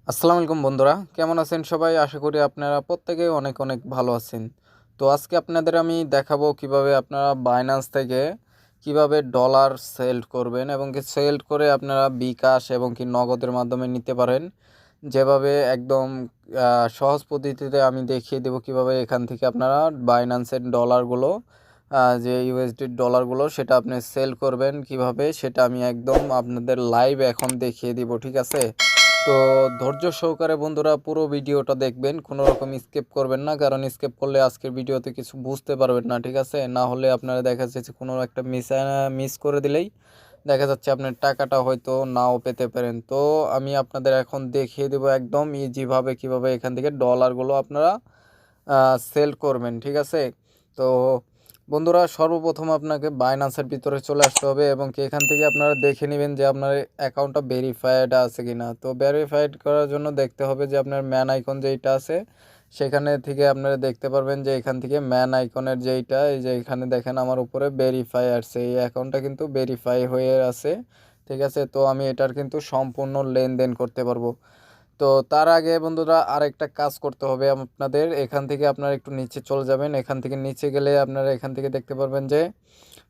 আসসালামু আলাইকুম বন্ধুরা, কেমন আছেন সবাই? আশা করি আপনারা প্রত্যেকেই অনেক অনেক ভালো আছেন। তো আজকে আপনাদের আমি দেখাবো কিভাবে আপনারা বাইন্যান্স থেকে কিভাবে ডলার সেল্ড করবেন এবং কি সেল্ড করে আপনারা বিকাশ এবং কি নগদের মাধ্যমে নিতে পারেন। যেভাবে একদম সহজ পদ্ধতিতে আমি দেখিয়ে দেবো কিভাবে এখান থেকে আপনারা বাইন্যান্সের ডলারগুলো যে ইউএসডি ডলারগুলো সেটা আপনি সেল করবেন কিভাবে, সেটা আমি একদম আপনাদের লাইভ এখন দেখিয়ে দিব। ঠিক আছে, তো ধৈর্য সহকারে বন্ধুরা পুরো ভিডিওটা দেখবেন, কোনো রকম স্কিপ করবেন না, কারণ স্কিপ করলে আজকের ভিডিওতে কিছু বুঝতে পারবেন না। ঠিক আছে, না হলে আপনারা দেখা যাচ্ছে কোনো একটা মিস করে দিলেই দেখা যাচ্ছে আপনার টাকাটা হয়তো নাও পেতে পারেন। তো আমি আপনাদের এখন দেখিয়ে দেবো একদম ইজিভাবে কিভাবে এখান থেকে ডলারগুলো আপনারা সেল করবেন। ঠিক আছে, তো বন্ধুরা সর্বপ্রথম আপনাকে বাইন্যান্সের ভিতরে চলে আসতে হবে এবং কি এখান থেকে আপনারা দেখে নেবেন যে আপনার অ্যাকাউন্টটা ভেরিফাইড আছে কিনা। তো ভেরিফাইড করার জন্য দেখতে হবে যে আপনার ম্যান আইকন যেইটা আছে সেখানে থেকে আপনারা দেখতে পারবেন যে এখান থেকে ম্যান আইকনের যেইটা, এই যে এখানে দেখেন আমার উপরে ভেরিফাই আসছে, এই অ্যাকাউন্টটা কিন্তু ভেরিফাই হয়ে আছে। ঠিক আছে, তো আমি এটার কিন্তু সম্পূর্ণ লেনদেন করতে পারবো। তো তার আগে বন্ধুরা আরেকটা কাজ করতে হবে আপনাদের, এখান থেকে আপনারা একটু নিচে চলে যাবেন। এখান থেকে নিচে গেলে আপনারা এখান থেকে দেখতে পারবেন যে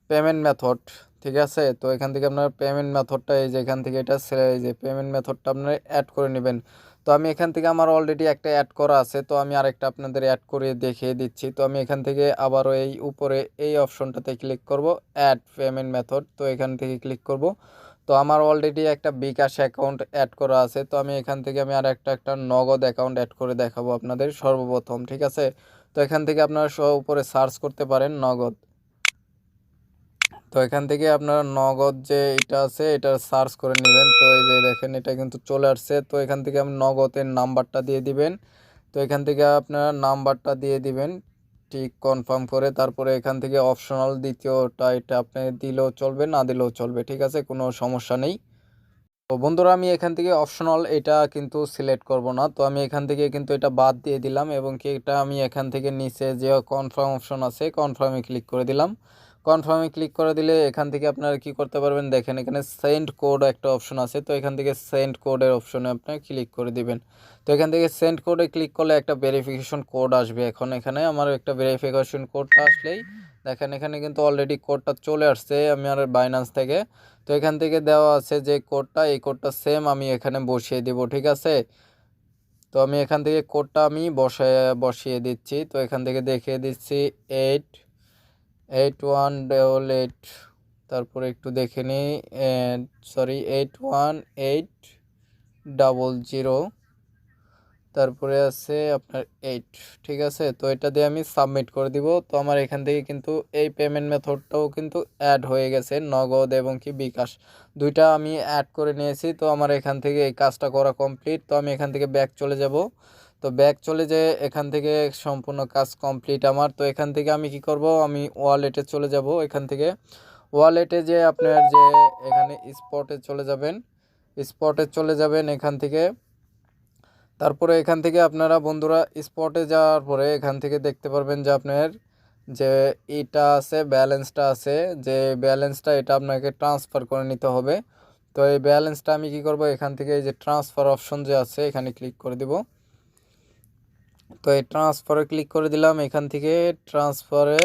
পেমেন্ট মেথড। ঠিক আছে, তো এখান থেকে আপনার পেমেন্ট মেথডটা এই যে এখান থেকে এটা এই যে পেমেন্ট মেথডটা আপনারা অ্যাড করে নেবেন। তো আমি এখান থেকে আমার অলরেডি একটা অ্যাড করা আছে, তো আমি আরেকটা আপনাদের অ্যাড করে দেখিয়ে দিচ্ছি। তো আমি এখান থেকে আবারও এই উপরে এই অপশনটাতে ক্লিক করব, অ্যাড পেমেন্ট মেথড। তো এখান থেকে ক্লিক করব। তো আমার অলরেডি একটা বিকাশ অ্যাকাউন্ট অ্যাড করা আছে, তো আমি এখান থেকে আমি আর একটা নগদ অ্যাকাউন্ট অ্যাড করে দেখাবো আপনাদের সর্বপ্রথম। ঠিক আছে, তো এখান থেকে আপনারা উপরে সার্চ করতে পারেন নগদ। তো এখান থেকে আপনারা নগদ যে এটা আছে এটা সার্চ করে নেবেন। তো এই যে দেখেন এটা কিন্তু চলে আসছে। তো এখান থেকে আপনি নগদের নাম্বারটা দিয়ে দিবেন। তো এখান থেকে আপনারা নাম্বারটা দিয়ে দিবেন ঠিক কনফার্ম করে। তারপরে এখান থেকে অপশনাল দ্বিতীয়টা এটা আপনি দিলেও চলবে, না দিলেও চলবে। ঠিক আছে, কোনো সমস্যা নেই। তো বন্ধুরা আমি এখান থেকে অপশনাল এটা কিন্তু সিলেক্ট করব না, তো আমি এখান থেকে কিন্তু এটা বাদ দিয়ে দিলাম এবং কি এটা আমি এখান থেকে নিচে যে কনফার্ম অপশন আছে কনফার্মে ক্লিক করে দিলাম। কনফার্মে ক্লিক করে দিলে এখান থেকে আপনারা কি করতে পারবেন দেখেন, এখানে সেন্ড কোড একটা অপশন আছে, তো এখান থেকে সেন্ড কোডের অপশনে আপনি ক্লিক করে দিবেন। তো এখান থেকে সেন্ড কোডে ক্লিক করলে একটা ভেরিফিকেশন কোড আসবে। এখন এখানে আমার একটা ভেরিফিকেশন কোডটা আসলেই দেখেন এখানে কিন্তু অলরেডি কোডটা চলে আসছে আমার বাইন্যান্স থেকে। তো এখান থেকে দেওয়া আছে যে কোডটা, এই কোডটা সেম আমি এখানে বসিয়ে দেব। ঠিক আছে, তো আমি এখান থেকে কোডটা আমি বসিয়ে দিচ্ছি। তো এখান থেকে দেখিয়ে দিচ্ছি 88188, তারপরে একটু দেখে নিই, সরি 81800, তারপরে আছে আপনার 8। ঠিক আছে, তো এটা দিয়ে আমি সাবমিট করে দিব। তো আমার এখান থেকে কিন্তু এই পেমেন্ট মেথডটাও কিন্তু অ্যাড হয়ে গেছে, নগদ এবং কি বিকাশ দুইটা আমি অ্যাড করে নিয়েছি। তো আমার এখান থেকে এই কাজটা করা কমপ্লিট। তো আমি এখান থেকে ব্যাক চলে যাব। তো ব্যাক চলে যেয়ে এখান থেকে সম্পূর্ণ কাজ কমপ্লিট আমার। তো এখান থেকে আমি কি করব, আমি ওয়ালেটে চলে যাব। এখান থেকে ওয়ালেটে যে আপনার যে এখানে স্পটে চলে যাবেন এখান থেকে। তারপরে এখান থেকে আপনারা বন্ধুরা স্পটে যাওয়ার পরে এখান থেকে দেখতে পারবেন যে আপনার যে এটা আছে ব্যালেন্সটা আছে, যে ব্যালেন্সটা এটা আপনাকে ট্রান্সফার করে নিতে হবে। তো এই ব্যালেন্সটা আমি কি করব, এখান থেকে এই যে ট্রান্সফার অপশন যে আছে এখানে ক্লিক করে দিব। তো এই ট্রান্সফারে ক্লিক করে দিলাম এখান থেকে ট্রান্সফারে।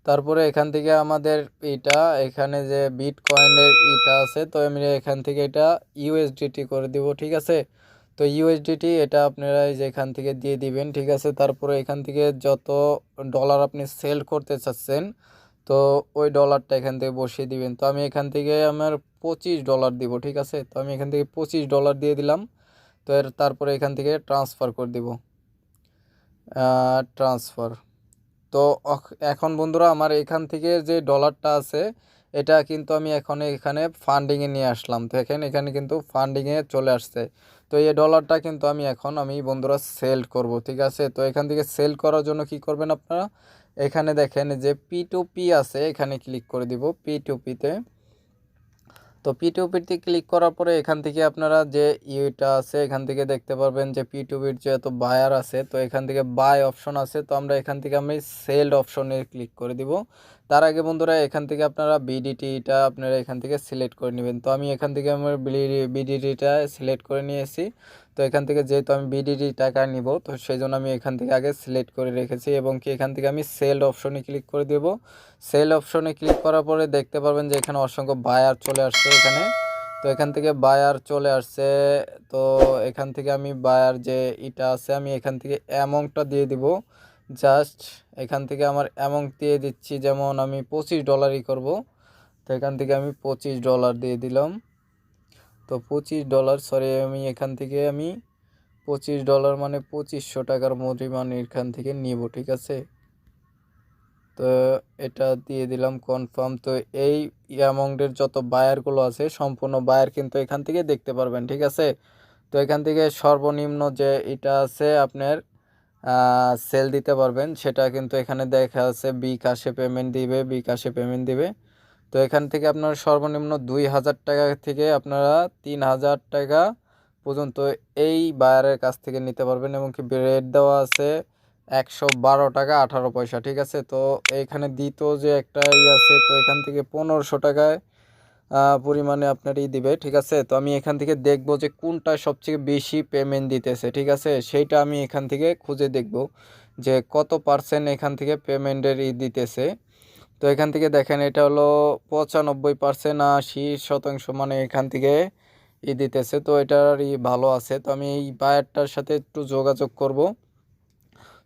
তারপরে এখান থেকে আমাদের এটা এখানে যে বিটকয়েনের এটা আছে, তো আমি এখান থেকে এটা ইউএসডিটি করে দিব। ঠিক আছে, তো ইউএসডিটি এটা আপনারা এই যে এখান থেকে দিয়ে দিবেন। ঠিক আছে, তারপরে এখান থেকে যত ডলার আপনি সেল করতে চাচ্ছেন তো ওই ডলারটা এখান থেকে বসিয়ে দিবেন। তো আমি এখান থেকে আমার $25 দিব। ঠিক আছে, তো আমি এখান থেকে $25 দিয়ে দিলাম। তো তারপরে এখান থেকে ট্রান্সফার করে দিব, ট্রান্সফার। তো এখন বন্ধুরা আমার এখান থেকে যে ডলারটা আছে এটা কিন্তু আমি এখন এখানে ফান্ডিংয়ে নিয়ে আসলাম। তো এখানে কিন্তু ফান্ডিংয়ে চলে আসছে। তো এই ডলারটা কিন্তু আমি বন্ধুরা সেল করব। ঠিক আছে, তো এখান থেকে সেল করার জন্য কি করবেন আপনারা, এখানে দেখেন যে P2P আছে এখানে ক্লিক করে দিব, P2P-তে। তো P2P-তে ক্লিক করার পরে এখান থেকে আপনারা যে ইউটা আছে এখান থেকে দেখতে পারবেন যে P2P-র যে এত বায়ার আছে, তো এখান থেকে বাই অপশন আছে। তো আমরা এখান থেকে আমি সেল অপশনে ক্লিক করে দিব। তার আগে বন্ধুরা এখান থেকে আপনারা বিডিটিটা আপনারা এখান থেকে সিলেক্ট করে নেবেন। তো আমি এখান থেকে আমার বিডিটিটা সিলেক্ট করে নিয়েছি। তো এখান থেকে যেহেতু আমি বিডিটি টাকা নিব, তো সেই জন্য আমি এখান থেকে আগে সিলেক্ট করে রেখেছি এবং কি এখান থেকে আমি সেল অপশনে ক্লিক করে দেব। সেল অপশনে ক্লিক করার পরে দেখতে পারবেন যে এখানে অসংখ্য বায়ার চলে আসছে এখানে। তো এখান থেকে বায়ার চলে আসছে। তো এখান থেকে আমি বায়ার যে এটা আছে আমি এখান থেকে অ্যামাউন্টটা দিয়ে দিব। জাস্ট এখান থেকে আমার অ্যামাউন্ট দিয়ে দিচ্ছি, যেমন আমি $25 করব। তো এখান থেকে আমি $25 দিয়ে দিলাম। তো $25 সরি, আমি এখান থেকে আমি $25 মানে 2500 টাকার পরিমাণ এখান থেকে নিব, ঠিক আছে। তো এটা দিয়ে দিলাম কনফার্ম। তো এই অ্যামাউন্টের যত বায়ারগুলো আছে সম্পূর্ণ বায়ার কিন্তু এখান থেকে দেখতে পারবেন, ঠিক আছে। তো এখান থেকে সর্বনিম্ন যে এটা আছে আপনার সেল দিতে পারবেন, সেটা কিন্তু এখানে দেখা আছে বিকাশে পেমেন্ট দিবে। তো এখান থেকে আপনার সর্বনিম্ন 2000 টাকা থেকে আপনারা 3000 টাকা পর্যন্ত এই বায়ারের কাছ থেকে নিতে পারবেন এবং কি রেট দেওয়া আছে 112 টাকা 18 পয়সা, ঠিক আছে। তো এইখানে দ্বিতীয় যে একটা আছে, তো এখান থেকে 1500 টাকায় পরিমাণে আপনার দিবে, ঠিক আছে। তো আমি এখান থেকে দেখব যে কোনটা সবচেয়ে বেশি পেমেন্ট দিতেছে, ঠিক আছে, সেইটা আমি এখান থেকে খুঁজে দেখব যে কত পার্সেন্ট এখান থেকে পেমেন্টের দিতেছে। তো এখান থেকে দেখেন এটা হলো 95%, 80% মানে এখান থেকে দিতেছে। তো এটার ভালো আছে। তো আমি এই বায়ারটার সাথে একটু যোগাযোগ করব।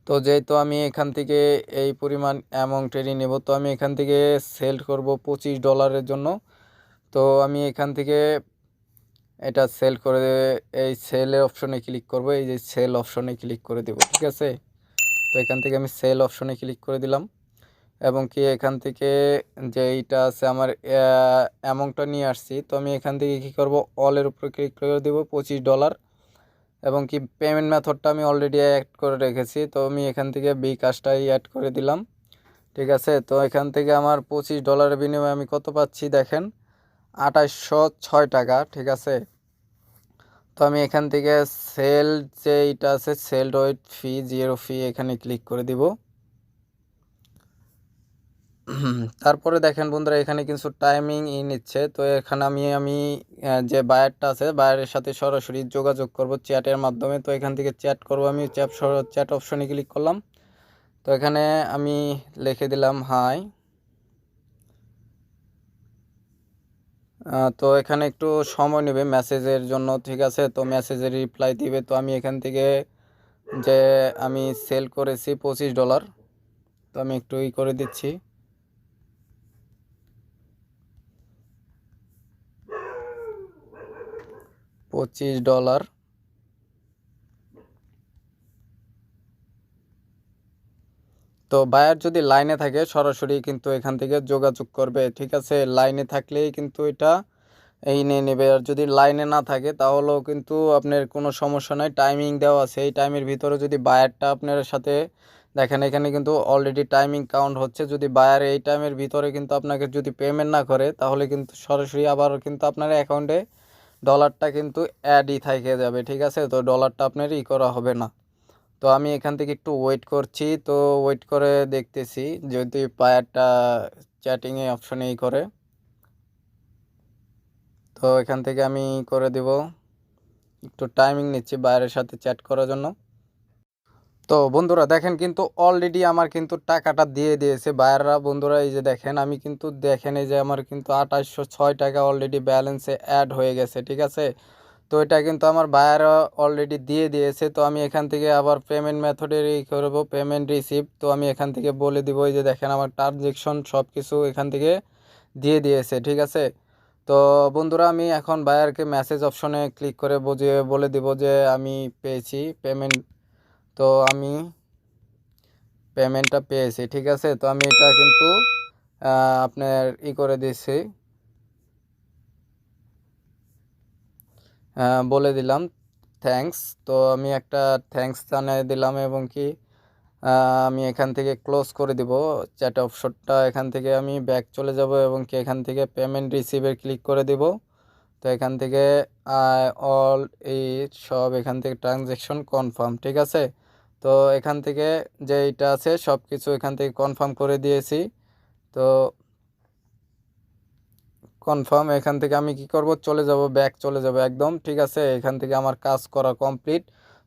তো যেহেতু আমি এখান থেকে এই পরিমাণ অ্যামাউন্টেরই নেব, তো আমি এখান থেকে সেল করব $25 জন্য। তো আমি এখান থেকে এটা সেল করে এই সেলের অপশনে ক্লিক করব, এই যে সেল অপশনে ক্লিক করে দেব, ঠিক আছে। তো এখান থেকে আমি সেল অপশনে ক্লিক করে দিলাম এবং কি এখান থেকে যে এইটা আছে আমার অ্যামাউন্টটা নিয়ে আসছি। তো আমি এখান থেকে কি করব, অলের উপরে ক্লিক করে দেব $25 এবং কি পেমেন্ট মেথডটা আমি অলরেডি অ্যাড করে রেখেছি। তো আমি এখান থেকে বিকাশটাই অ্যাড করে দিলাম, ঠিক আছে। তো এখান থেকে আমার $25 বিনিময়ে আমি কত পাচ্ছি দেখেন, 2806 টাকা, ঠিক আছে। তো আমি এখান থেকে সেল যে এইটা আছে সেল ওয়েট ফি 0 ফি এখানে ক্লিক করে দিব। তারপরে দেখেন বন্ধুরা এখানে কিছু টাইমিং নিচ্ছে। তো এখানে আমি যে বায়ারটা আছে বায়ারের সাথে সরাসরি যোগাযোগ করব চ্যাটের মাধ্যমে। তো এখান থেকে চ্যাট করব, আমি চ্যাট অপশনে ক্লিক করলাম। তো এখানে আমি লিখে দিলাম হাই। তো এখানে একটু সময় নেবে মেসেজের জন্য, ঠিক আছে। তো মেসেজের রিপ্লাই দিবে। তো আমি এখান থেকে যে আমি সেল করেছি $25, তো আমি একটু করে দিচ্ছি। $25। তো বায়ার যদি লাইনে থাকে সরাসরি কিন্তু এখান থেকে যোগাযোগ করবে, ঠিক আছে। লাইনে থাকলেই কিন্তু এটা এই নিয়ে নেবে, আর যদি লাইনে না থাকে তাহলেও কিন্তু আপনার কোনো সমস্যা নাই, টাইমিং দেওয়া আছে। এই টাইমের ভিতরে যদি বায়ারটা আপনার সাথে দেখেন এখানে কিন্তু অলরেডি টাইমিং কাউন্ট হচ্ছে। যদি বায়ার এই টাইমের ভিতরে কিন্তু আপনাকে যদি পেমেন্ট না করে তাহলে কিন্তু সরাসরি আবার কিন্তু আপনার অ্যাকাউন্টে ডলারটা কিন্তু অ্যাডই থেকে যাবে, ঠিক আছে। তো ডলারটা আপনার করা হবে না। তো আমি এখান থেকে একটু ওয়েট করছি। তো ওয়েট করে দেখতেছি যদি বায়ারটা চ্যাটিংয়ে অপশনে করে। তো এখান থেকে আমি করে দিব, একটু টাইমিং নিচ্ছি বায়ারের সাথে চ্যাট করার জন্য। তো বন্ধুরা দেখেন কিন্তু অলরেডি আমার কিন্তু টাকাটা দিয়ে দিয়েছে বায়াররা। বন্ধুরা এই যে দেখেন আমি কিন্তু দেখেন এই যে আমার কিন্তু 2806 টাকা অলরেডি ব্যালেন্সে অ্যাড হয়ে গেছে, ঠিক আছে। তো এটা কিন্তু আমার বায়াররা অলরেডি দিয়ে দিয়েছে। তো আমি এখান থেকে আবার পেমেন্ট মেথডের করবো পেমেন্ট রিসিভ। তো আমি এখান থেকে বলে দিব এই যে দেখেন আমার ট্রানজেকশন সব কিছু এখান থেকে দিয়ে দিয়েছে, ঠিক আছে। তো বন্ধুরা আমি এখন বায়ারকে মেসেজ অপশনে ক্লিক করে বলে দিব যে আমি পেয়েছি পেমেন্ট। তো আমি পেমেন্টটা পেয়েছি, ঠিক আছে। তো আমি এটা কিন্তু আপনার করে দিয়েছি, বলে দিলাম থ্যাঙ্কস। তো আমি একটা থ্যাঙ্কস জানিয়ে দিলাম এবং কি আমি এখান থেকে ক্লোজ করে দিব চ্যাট অপশনটা। এখান থেকে আমি ব্যাক চলে যাব এবং কি এখান থেকে পেমেন্ট রিসিভে ক্লিক করে দিব। তো এখান থেকে অল এই সব এখান থেকে ট্রানজ্যাকশন কনফার্ম, ঠিক আছে। তো এখান থেকে যে এটা আছে সব কিছু এখান থেকে কনফার্ম করে দিয়েছি। তো কনফার্ম। এখান থেকে আমি কি করব, চলে যাব, ব্যাক চলে যাব একদম। ঠিক আছে, এখান থেকে আমার কাজ করা কমপ্লিট।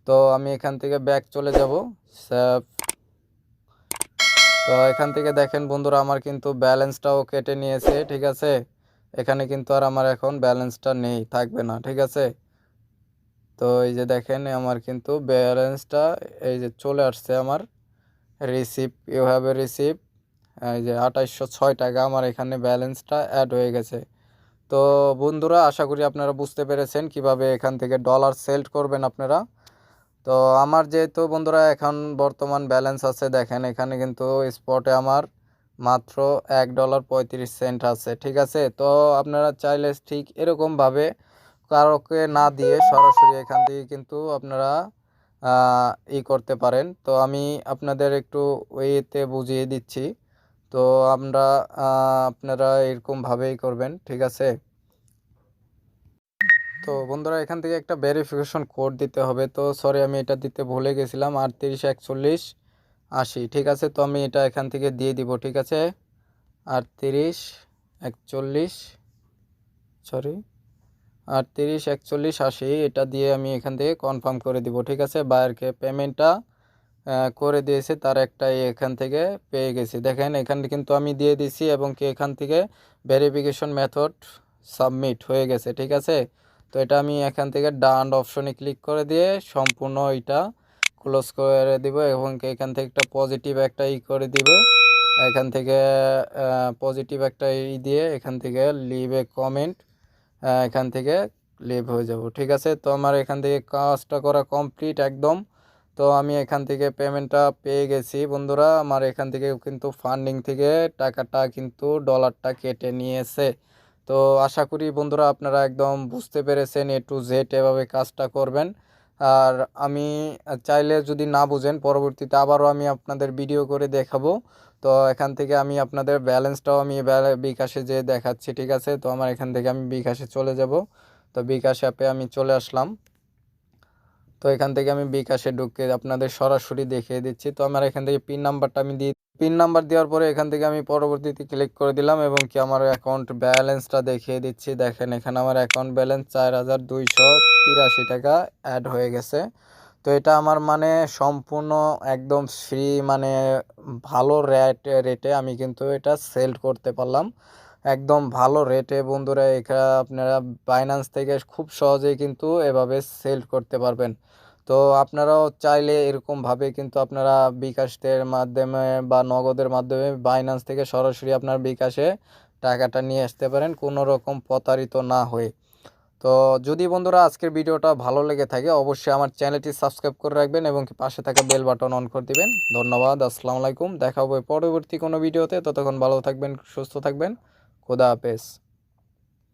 তো আমি এখান থেকে ব্যাক চলে যাব। তো এখান থেকে দেখেন বন্ধুরা, আমার কিন্তু ব্যালেন্সটাও কেটে নিয়েছে। ঠিক আছে, এখানে কিন্তু আর আমার এখন ব্যালেন্সটা নেই, থাকবে না। ঠিক আছে, তো এই যে দেখেন আমার কিন্তু ব্যালেন্সটা এই যে চলে আসছে আমার receive, you have a receive. এই যে 2806 টাকা আমার এখানে ব্যালেন্সটা অ্যাড হয়ে গেছে। তো বন্ধুরা, আশা করি আপনারা বুঝতে পেরেছেন কিভাবে এখান থেকে ডলার সেল করবেন আপনারা। তো আমার যেহেতু বন্ধুরা এখন বর্তমান ব্যালেন্স আছে, দেখেন এখানে কিন্তু স্পটে আমার মাত্র $1.35 আছে। ঠিক আছে, তো আপনারা চাইলে ঠিক এরকমভাবে কারোকে না দিয়ে সরাসরি এখান থেকে কিন্তু আপনারা করতে পারেন। তো আমি আপনাদের একটু ওয়েতে বুঝিয়ে দিচ্ছি। তো আমরা আপনারা এরকমভাবেই করবেন। ঠিক আছে, তো বন্ধুরা এখান থেকে একটা ভেরিফিকেশন কোড দিতে হবে। তো সরি, আমি এটা দিতে ভুলে গেছিলাম, 384180। ঠিক আছে, তো আমি এটা এখান থেকে দিয়ে দিব। ঠিক আছে, 3841, সরি, 384180, এটা দিয়ে আমি এখান থেকে কনফার্ম করে দিব। ঠিক আছে, বায়ারকে পেমেন্টটা করে দিয়েছে, তার একটা এখান থেকে পেয়ে গেছি। দেখেন এখানে কিন্তু আমি দিয়ে দিছি এবং কি এখান থেকে ভেরিফিকেশন মেথড সাবমিট হয়ে গেছে। ঠিক আছে, তো এটা আমি এখান থেকে ডান অপশনে ক্লিক করে দিয়ে সম্পূর্ণ এটা ক্লোজ করে দিব এবং এখান থেকে একটা পজিটিভ একটা করে দিব। এখান থেকে পজিটিভ একটা দিয়ে এখান থেকে লিভ এ কমেন্ট, এখান থেকে লিভ হয়ে যাব। ঠিক আছে, তো আমার এখান থেকে কাজটা করা কমপ্লিট একদম। তো আমি এখান থেকে পেমেন্টটা পেয়ে গেছি বন্ধুরা। আমার এখান থেকে কিন্তু ফান্ডিং থেকে টাকাটা কিন্তু ডলারটা কেটে নিয়েছে। তো আশা করি বন্ধুরা আপনারা একদম বুঝতে পেরেছেন এ টু জেড এভাবে কাজটা করবেন। আর আমি চাইলে যদি না বুঝেন পরবর্তীতে আবারও আমি আপনাদের ভিডিও করে দেখাবো। তো এখান থেকে আমি আপনাদের ব্যালেন্সটাও আমি বিকাশে যে দেখাচ্ছি। ঠিক আছে, তো আমার এখান থেকে আমি বিকাশে চলে যাব। তো বিকাশ অ্যাপে আমি চলে আসলাম। তো এখান থেকে আমি বিকাশে ঢুকে আপনাদের সরাসরি দেখিয়ে দিচ্ছি। তো আমার এখান থেকে পিন নাম্বারটা আমি দিয়ে, পিন নাম্বার দেওয়ার পরে এখান থেকে আমি পরবর্তীতে ক্লিক করে দিলাম এবং কি আমার অ্যাকাউন্ট ব্যালেন্সটা দেখিয়ে দিচ্ছি। দেখেন এখানে আমার অ্যাকাউন্ট ব্যালেন্স 4283 টাকা অ্যাড হয়ে গেছে। তো এটা আমার মানে সম্পূর্ণ একদম ফ্রি, মানে ভালো রেটে আমি কিন্তু এটা সেল করতে পারলাম, একদম ভালো রেটে বন্ধুরা। এখানে আপনারা বাইন্যান্স থেকে খুব সহজেই কিন্তু এভাবে সেল করতে পারবেন। তো আপনারাও চাইলে এরকমভাবে কিন্তু আপনারা বিকাশের মাধ্যমে বা নগদের মাধ্যমে বাইন্যান্স থেকে সরাসরি আপনার বিকাশে টাকাটা নিয়ে আসতে পারেন, কোনো রকম প্রতারিত না হয়ে। তো যদি বন্ধুরা আজকের ভিডিওটা ভালো লেগে থাকে অবশ্যই আমার চ্যানেলটি সাবস্ক্রাইব করে রাখবেন এবং পাশে থাকা বেল বাটন অন করে দিবেন। ধন্যবাদ, আসসালামু আলাইকুম, দেখা হবে পরবর্তী কোনো ভিডিওতে। ততক্ষণ ভালো থাকবেন, সুস্থ থাকবেন, খোদা হাফেজ।